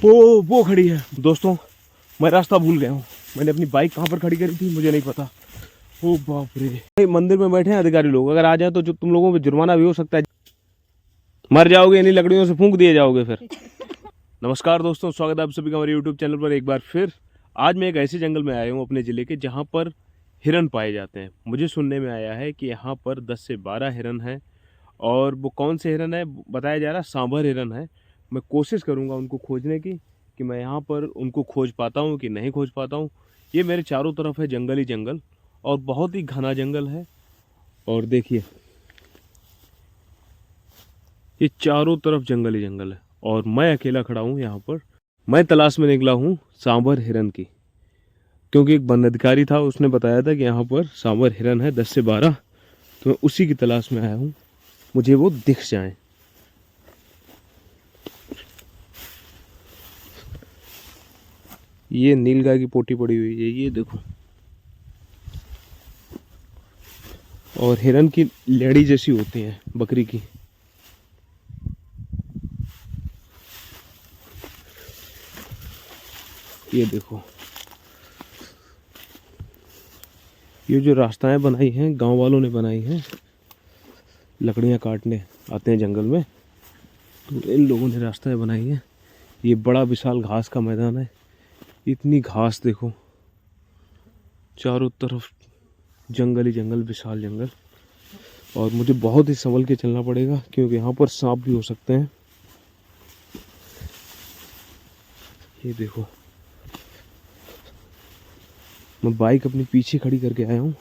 वो खड़ी है। दोस्तों मैं रास्ता भूल गया हूँ, मैंने अपनी बाइक कहाँ पर खड़ी करी थी मुझे नहीं पता। ओ बाप रे, मंदिर में बैठे हैं अधिकारी लोग, अगर आ जाए तो जो तुम लोगों पे जुर्माना भी हो सकता है, मर जाओगे, इन्हीं लकड़ियों से फूंक दिए जाओगे फिर। नमस्कार दोस्तों, स्वागत है आप सभी का हमारे यूट्यूब चैनल पर एक बार फिर। आज मैं एक ऐसे जंगल में आया हूँ अपने ज़िले के जहाँ पर हिरन पाए जाते हैं। मुझे सुनने में आया है कि यहाँ पर 10 से 12 हिरन हैं, और वो कौन से हिरन है बताया जा रहा है सांभर हिरन है। मैं कोशिश करूँगा उनको खोजने की कि मैं यहाँ पर उनको खोज पाता हूँ कि नहीं खोज पाता हूँ। ये मेरे चारों तरफ है जंगल ही जंगल, और बहुत ही घना जंगल है। और देखिए ये चारों तरफ जंगल ही जंगल है, और मैं अकेला खड़ा हूँ यहाँ पर। मैं तलाश में निकला हूँ सांभर हिरन की, क्योंकि एक वन अधिकारी था, उसने बताया था कि यहाँ पर सांभर हिरन है 10 से 12, तो मैं उसी की तलाश में आया हूँ, मुझे वो दिख जाए। ये नीलगाय की पोटी पड़ी हुई है, ये देखो, और हिरन की लेड़ी जैसी होती है बकरी की। ये देखो, ये जो रास्ताएं बनाई हैं गांव वालों ने बनाई हैं, लकड़ियां काटने आते हैं जंगल में, तो इन लोगों ने रास्ताएं बनाई हैं। ये बड़ा विशाल घास का मैदान है, इतनी घास देखो, चारों तरफ जंगल ही जंगल, विशाल जंगल। और मुझे बहुत ही संभल के चलना पड़ेगा क्योंकि यहाँ पर सांप भी हो सकते हैं। ये देखो, मैं बाइक अपनी पीछे खड़ी करके आया हूँ,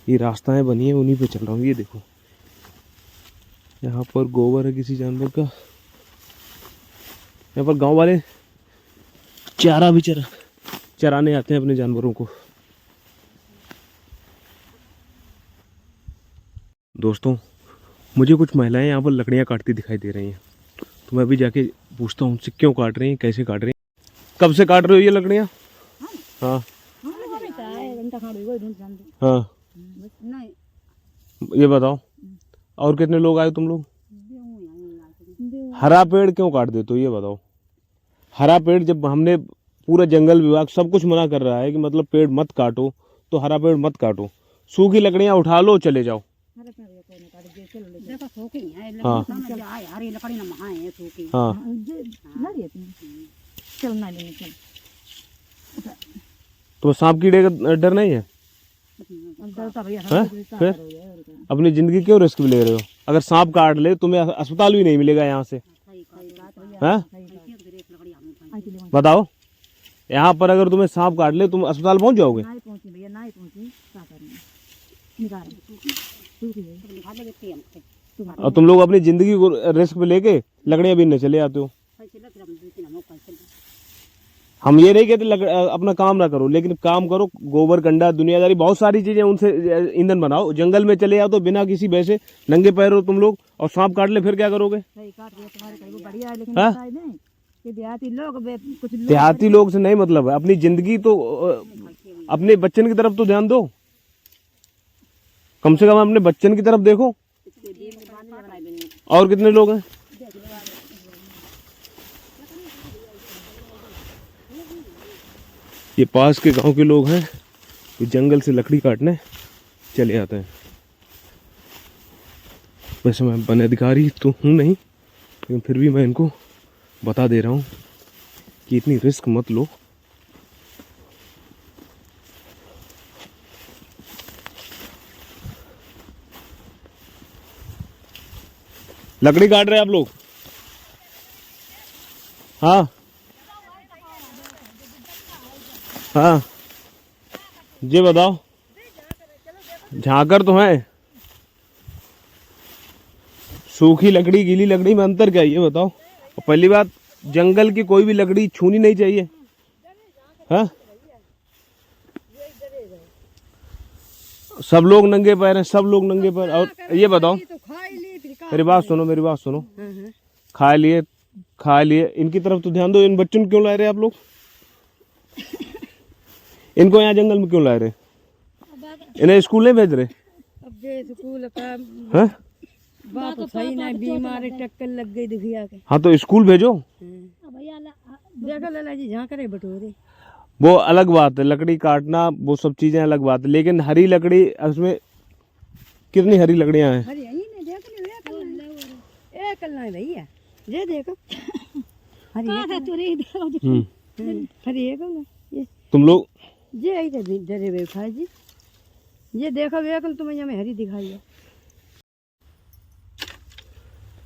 ये रास्ताएं बनी है उन्हीं पे चल रहा हूँ। ये देखो, यहाँ पर गोबर है किसी जानवर का, यहाँ पर गांव वाले चारा भी चराने आते हैं अपने जानवरों को। दोस्तों मुझे कुछ महिलाएं यहाँ पर लकड़ियाँ काटती दिखाई दे रही हैं, तो मैं अभी जाके पूछता हूँ उनसे क्यों काट रही हैं, कैसे काट रही हैं। कब से काट रहे हो ये लकड़ियाँ? हाँ हाँ, ये बताओ, और कितने लोग आए तुम लोग? हरा पेड़ क्यों काट देते हो ये बताओ? हरा पेड़, जब हमने पूरा जंगल विभाग सब कुछ मना कर रहा है कि मतलब पेड़ मत काटो, तो हरा पेड़ मत काटो, सूखी लकड़ियां उठा लो चले जाओ। हाँ हाँ, तो सांप कीड़े का डर नहीं है? फिर अपनी जिंदगी क्यों रिस्क में ले रहे हो? अगर सांप काट ले तुम्हें अस्पताल भी नहीं मिलेगा यहाँ से, हैं? बताओ, यहाँ पर अगर तुम्हें सांप काट ले तुम अस्पताल पहुँच जाओगे? और तुम लोग अपनी जिंदगी को रिस्क में लेके लकड़ियां बीनने चले आते हो। हम ये नहीं कहते अपना काम ना करो, लेकिन काम करो, गोबर कंडा दुनियादारी बहुत सारी चीजें, उनसे ईंधन बनाओ। जंगल में चले आओ तो बिना किसी वैसे नंगे पैर हो तुम लोग, और सांप काट ले फिर क्या करोगे? देहाती लोग से नहीं मतलब है, अपनी जिंदगी तो अपने बच्चन की तरफ तो ध्यान दो, कम से कम अपने बच्चन की तरफ देखो। और कितने लोग हैं? ये पास के गांव के लोग हैं, ये जंगल से लकड़ी काटने चले आते हैं। वैसे मैं वन अधिकारी तो हूँ नहीं, लेकिन फिर भी मैं इनको बता दे रहा हूँ कि इतनी रिस्क मत लो। लकड़ी काट रहे हैं आप लोग? हाँ हाँ, जी बताओ, झांकर तो है, सूखी लकड़ी गीली लकड़ी में अंतर क्या है ये बताओ? और पहली बात, जंगल की कोई भी लकड़ी छूनी नहीं चाहिए। हाँ, सब लोग नंगे पैर हैं, सब लोग नंगे पैर। और ये बताओ, मेरी बात सुनो, मेरी बात सुनो, खा लिए, इनकी तरफ तो ध्यान दो। इन बच्चों को क्यों ला रहे आप लोग? इनको यहाँ जंगल में क्यों ला रहे? इन्हें स्कूल नहीं भेज रहे? हाँ? बात तो सही नहीं, बीमारी टक्कर लग गई दिखिया के। हाँ तो स्कूल भेजो। देखो लाला जी जहाँ करे बटोरे। वो अलग बात है, लकड़ी काटना वो सब चीजें अलग बात है, लेकिन हरी लकड़ी उसमें कितनी हरी लकड़ियां हैं। अरे यही ने देख ले एक कल भैया ये देखो हरी हरी एक ये तुम लोग ये आई थे डरे हुए भाई जी, ये देखो वेकल तुम्हें यहाँ हरी दिखाई है।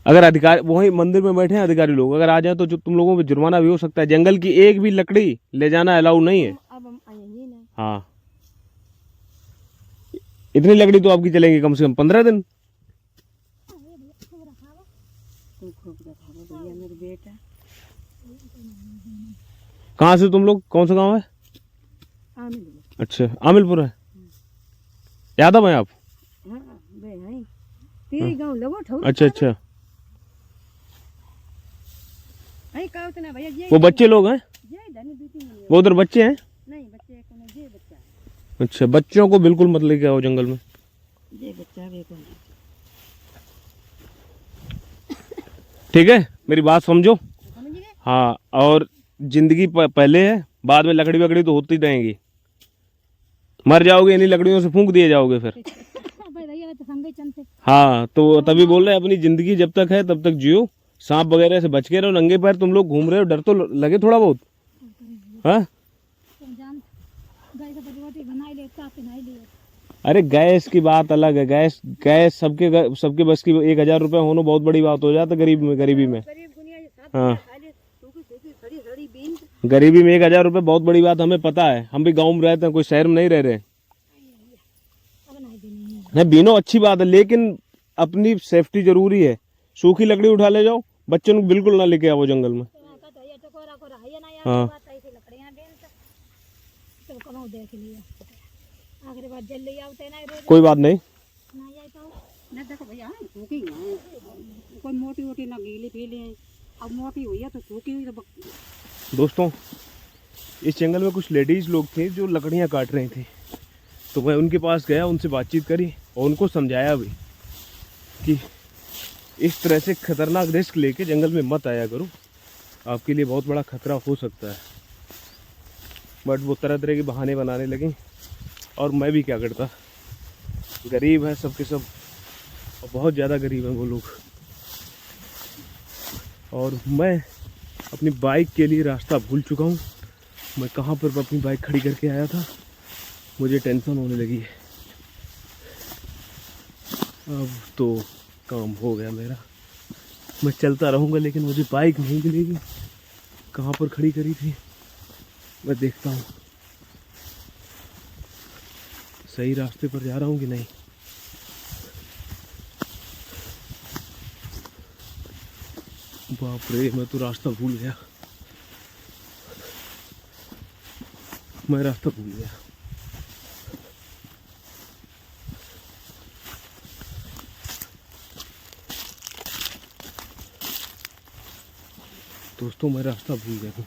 अगर अधिकारी वही मंदिर में बैठे हैं अधिकारी लोग, अगर आ जाए तो जो तुम लोगों पे जुर्माना भी हो सकता है। जंगल की एक भी लकड़ी ले जाना अलाउ नहीं है। अब हम आएंगे ना। हाँ, इतनी लकड़ी तो आपकी चलेंगी कम से कम 15 दिन। तू खूब रखा भैया मेरे बेटा। कहाँ से तुम लोग, कौन सा गांव है? आमिल। अच्छा, आमिलपुर है। यादव है आप? हाँ वे हैं तेरी गांव लगो ठौर। अच्छा अच्छा, नहीं कहो तो ना भैया ये वो बच्चे लोग हैं? ये धनी दूती नहीं है। वो उधर बच्चे हैं? नहीं बच्चे को नहीं, ये बच्चा है। अच्छा, बच्चों को बिल्कुल मत लेके आओ जंगल में। ये बच्चा वे को ठीक है, मेरी बात समझो। समझ गए। हाँ, और जिंदगी पहले है, बाद में लकड़ी वकड़ी तो होती रहेंगी। मर जाओगे इन्हीं लकड़ियों से, फूंक दिए जाओगे फिर। हाँ, तो तभी बोल रहे हैं अपनी जिंदगी जब तक है तब तक जियो, सांप वगैरह से बच के रहो। नंगे पैर तुम लोग घूम रहे हो, डर तो लगे थोड़ा बहुत। हाँ, अरे गैस की बात अलग है, गैस गैस सबके बस की। 1000 रुपये होना बहुत बड़ी बात हो जाता गरीबी में। हाँ, गरीबी में 1000 रुपये बहुत बड़ी बात, हमें पता है। हम भी गाँव में रहते हैं, कोई शहर में नहीं रह रहे। नहीं, बीनो अच्छी बात है, लेकिन अपनी सेफ्टी जरूरी है। सूखी लकड़ी उठा ले जाओ, बच्चों को बिल्कुल ना लेके आओ जंगल में। हाँ, कोई बात नहीं। ना देखो भैया सूखी है, कोई मोटी मोटी ना गीली पीली है। अब मोटी हुई है तो सूखी हुई तो। दोस्तों, इस जंगल में कुछ लेडीज लोग थे जो लकड़ियां काट रही थी, तो मैं उनके पास गया, उनसे बातचीत करी और उनको समझाया भी कि इस तरह से खतरनाक रिस्क लेके जंगल में मत आया करो, आपके लिए बहुत बड़ा खतरा हो सकता है। बट वो तरह तरह के बहाने बनाने लगे, और मैं भी क्या करता, गरीब है सबके सब, और बहुत ज़्यादा गरीब हैं वो लोग। और मैं अपनी बाइक के लिए रास्ता भूल चुका हूँ। मैं कहाँ पर अपनी बाइक खड़ी करके आया था, मुझे टेंशन होने लगी है। अब तो काम हो गया मेरा, मैं चलता रहूँगा, लेकिन मुझे बाइक नहीं मिलेगी। कहाँ पर खड़ी करी थी मैं देखता हूँ, सही रास्ते पर जा रहा हूँ कि नहीं। बाप रे, मैं तो रास्ता भूल गया, मैं रास्ता भूल गया। दोस्तों, मैं रास्ता भूल गया हूँ।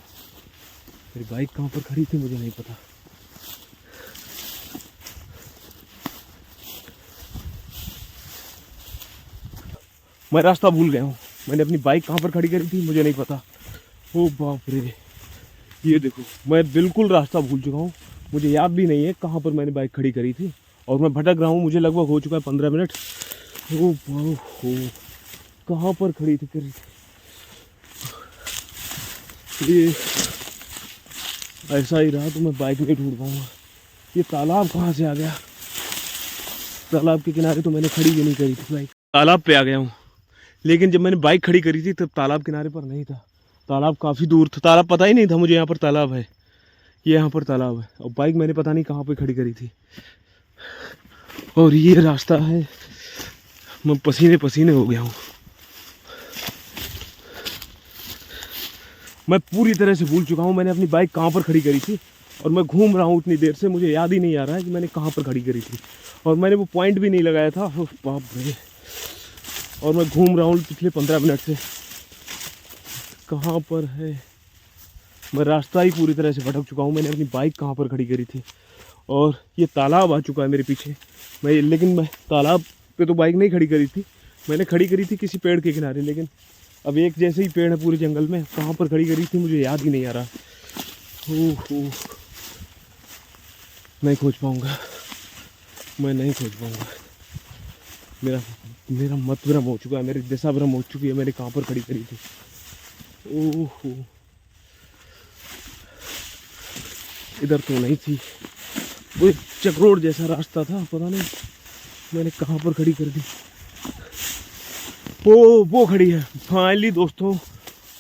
मेरी बाइक कहाँ पर खड़ी थी मुझे नहीं पता। मैं रास्ता भूल गया हूँ, मैंने अपनी बाइक कहाँ पर खड़ी करी थी मुझे नहीं पता। ओ बाप रे, ये देखो, मैं बिल्कुल रास्ता भूल चुका हूँ। मुझे याद भी नहीं है कहाँ पर मैंने बाइक खड़ी करी थी, और मैं भटक रहा हूँ। मुझे लगभग हो चुका है 15 मिनट। ओ हो, कहाँ पर खड़ी थी करी थी? ये ऐसा ही रहा तो मैं बाइक नहीं ढूंढ पाऊंगा। ये तालाब कहाँ से आ गया? तालाब के किनारे तो मैंने खड़ी भी नहीं करी थी बाइक। तालाब पे आ गया हूँ, लेकिन जब मैंने बाइक खड़ी करी थी तब तालाब किनारे पर नहीं था। तालाब काफ़ी दूर था, तालाब पता ही नहीं था मुझे यहाँ पर तालाब है। ये यहाँ पर तालाब है, और बाइक मैंने पता नहीं कहाँ पे खड़ी करी थी। और ये रास्ता है, मैं पसीने पसीने हो गया हूँ। मैं पूरी तरह से भूल चुका हूँ मैंने अपनी बाइक कहाँ पर खड़ी करी थी, और मैं घूम रहा हूँ इतनी देर से, मुझे याद ही नहीं आ रहा है कि मैंने कहाँ पर खड़ी करी थी, और मैंने वो पॉइंट भी नहीं लगाया था। बाप रे, और मैं घूम रहा हूँ पिछले 15 मिनट से, कहाँ पर है? मैं रास्ता ही पूरी तरह से भटक चुका हूँ। मैंने अपनी बाइक कहाँ पर खड़ी करी थी, और ये तालाब आ चुका है मेरे पीछे। लेकिन मैं तालाब पे तो बाइक नहीं खड़ी करी थी, मैंने खड़ी करी थी किसी पेड़ के किनारे, लेकिन अब एक जैसे ही पेड़ है पूरे जंगल में, कहाँ पर खड़ी करी थी मुझे याद ही नहीं आ रहा। ओह नहीं खोज पाऊँगा, मैं नहीं खोज पाऊँगा। मेरा मेरा मत भ्रम हो चुका है, मेरी दिशा भ्रम हो चुकी है, मैंने कहाँ पर खड़ी करी थी। ओह इधर तो नहीं थी, वो एक चक्रोड़ जैसा रास्ता था, पता नहीं मैंने कहाँ पर खड़ी कर दी। वो खड़ी है फाइनली दोस्तों,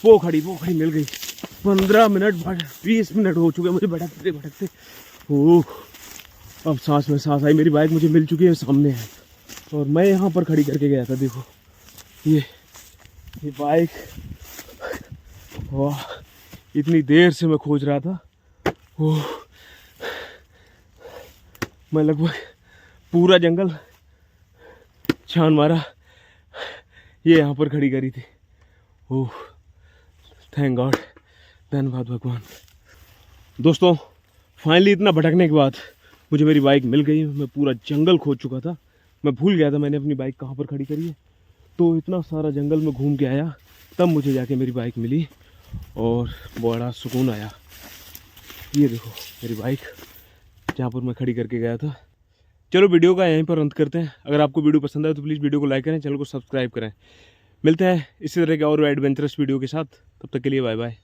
वो खड़ी मिल गई। 15 मिनट 20 मिनट हो चुके मुझे भटकते भटकते। ओह अब सांस में सांस आई, मेरी बाइक मुझे मिल चुकी है, सामने है और मैं यहाँ पर खड़ी करके गया था। देखो ये बाइक, वाह इतनी देर से मैं खोज रहा था। ओह मैं लगभग पूरा जंगल छान मारा, ये यहाँ पर खड़ी करी थी। ओह थैंक गॉड, धन्यवाद भगवान। दोस्तों फाइनली इतना भटकने के बाद मुझे मेरी बाइक मिल गई। मैं पूरा जंगल खोज चुका था, मैं भूल गया था मैंने अपनी बाइक कहाँ पर खड़ी करी है। तो इतना सारा जंगल में घूम के आया, तब मुझे जाके मेरी बाइक मिली और बड़ा सुकून आया। ये देखो मेरी बाइक जहाँ पर मैं खड़ी करके गया था। चलो वीडियो का यहीं पर अंत करते हैं। अगर आपको वीडियो पसंद आए तो प्लीज़ वीडियो को लाइक करें, चैनल को सब्सक्राइब करें। मिलते हैं इसी तरह के और एडवेंचरस वीडियो के साथ, तब तक के लिए बाय बाय।